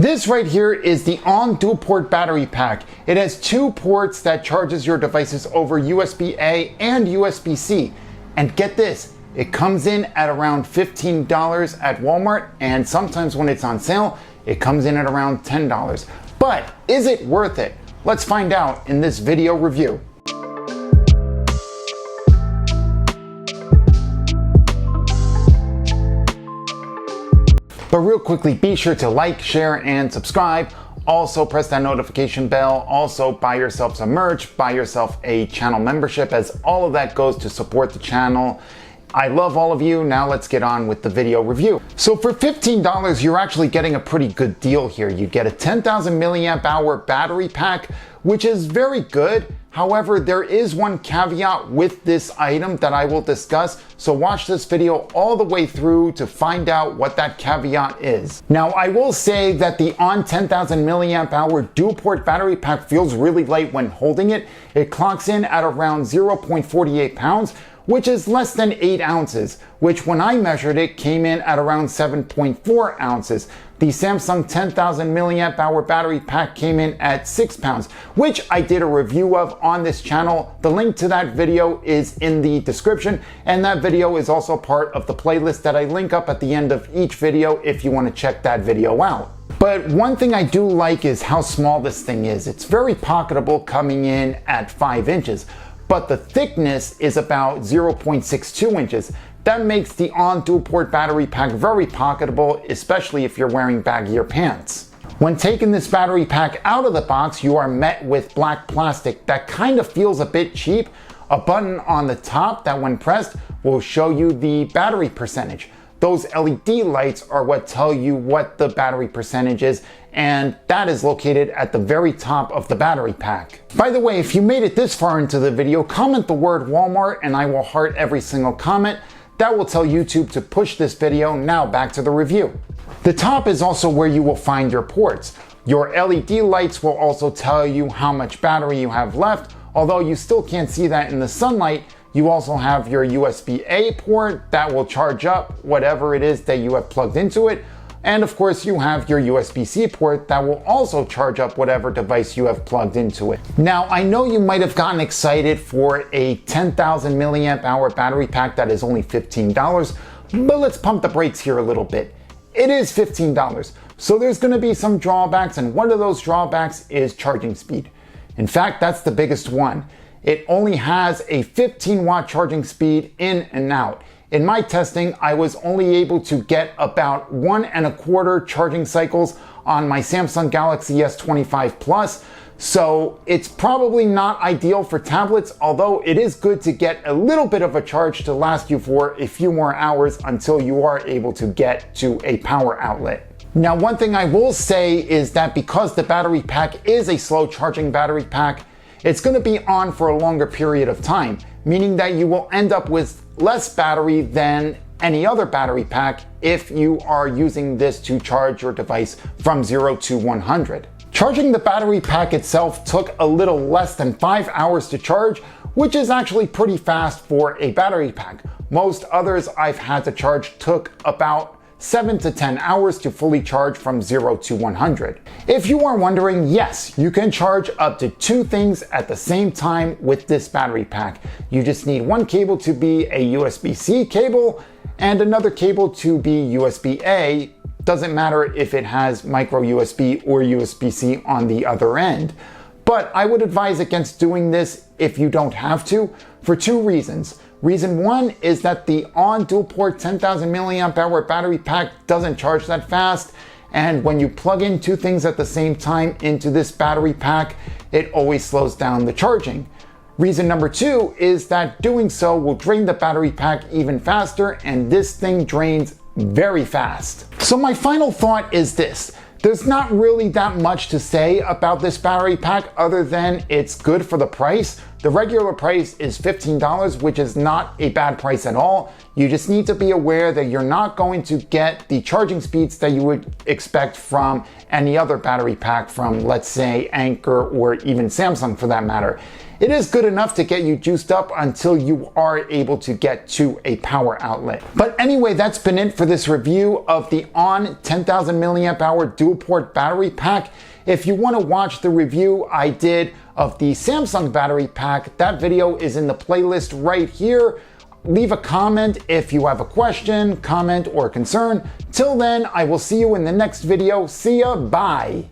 This right here is the Onn dual port battery pack. It has two ports that charges your devices over USB-A and USB-C. And get this, it comes in at around $15 at Walmart, and sometimes when it's on sale, it comes in at around $10. But is it worth it? Let's find out in this video review. But real quickly, be sure to like, share, and subscribe. Also press that notification bell. Also buy yourself some merch, buy yourself a channel membership, as all of that goes to support the channel. I love all of you. Now let's get on with the video review. So for $15, you're actually getting a pretty good deal here. You get a 10,000 milliamp hour battery pack, which is very good. However, there is one caveat with this item that I will discuss, so watch this video all the way through to find out what that caveat is. Now, I will say that the Onn 10,000 milliamp hour dual port battery pack feels really light when holding it. It clocks in at around 0.48 pounds, which is less than 8 ounces, which when I measured it came in at around 7.4 ounces. The Samsung 10,000 milliamp hour battery pack came in at 6 pounds, which I did a review of on this channel. The link to that video is in the description, and that video is also part of the playlist that I link up at the end of each video if you want to check that video out. But one thing I do like is how small this thing is. It's very pocketable, coming in at 5 inches. But the thickness is about 0.62 inches. That makes the Onn dual port battery pack very pocketable, especially if you're wearing baggier pants. When taking this battery pack out of the box, you are met with black plastic that kind of feels a bit cheap. A button on the top that when pressed will show you the battery percentage. Those LED lights are what tell you what the battery percentage is, and that is located at the very top of the battery pack. By the way, if you made it this far into the video, comment the word Walmart and I will heart every single comment. That will tell YouTube to push this video. Now back to the review. The top is also where you will find your ports. Your LED lights will also tell you how much battery you have left, although you still can't see that in the sunlight. You also have your USB-A port that will charge up whatever it is that you have plugged into it. And of course, you have your USB-C port that will also charge up whatever device you have plugged into it. Now, I know you might have gotten excited for a 10,000 milliamp hour battery pack that is only $15, but let's pump the brakes here a little bit. It is $15, so there's gonna be some drawbacks, and one of those drawbacks is charging speed. In fact, that's the biggest one. It only has a 15-watt charging speed in and out. In my testing, I was only able to get about 1.25 charging cycles on my Samsung Galaxy S25 Plus, so it's probably not ideal for tablets, although it is good to get a little bit of a charge to last you for a few more hours until you are able to get to a power outlet. Now, one thing I will say is that because the battery pack is a slow charging battery pack, it's going to be on for a longer period of time, meaning that you will end up with less battery than any other battery pack if you are using this to charge your device from 0 to 100. Charging the battery pack itself took a little less than 5 hours to charge, which is actually pretty fast for a battery pack. Most others I've had to charge took about 7 to 10 hours to fully charge from 0 to 100. If you are wondering, yes, you can charge up to 2 things at the same time with this battery pack. You just need one cable to be a USB-C cable and another cable to be USB-A. Doesn't matter if it has micro USB or USB-C on the other end. But I would advise against doing this if you don't have to, for 2 reasons. Reason 1 is that the Onn dual port 10,000 milliamp hour battery pack doesn't charge that fast, and when you plug in 2 things at the same time into this battery pack, it always slows down the charging. Reason number 2 is that doing so will drain the battery pack even faster, and this thing drains very fast. So my final thought is this. There's not really that much to say about this battery pack other than it's good for the price. The regular price is $15, which is not a bad price at all. You just need to be aware that you're not going to get the charging speeds that you would expect from any other battery pack from, let's say, Anker or even Samsung for that matter. It is good enough to get you juiced up until you are able to get to a power outlet. But anyway, that's been it for this review of the Onn 10,000 milliamp hour dual port battery pack. If you want to watch the review I did of the Samsung battery pack, that video is in the playlist right here. Leave a comment if you have a question, comment, or concern. Till then, I will see you in the next video. See ya, bye.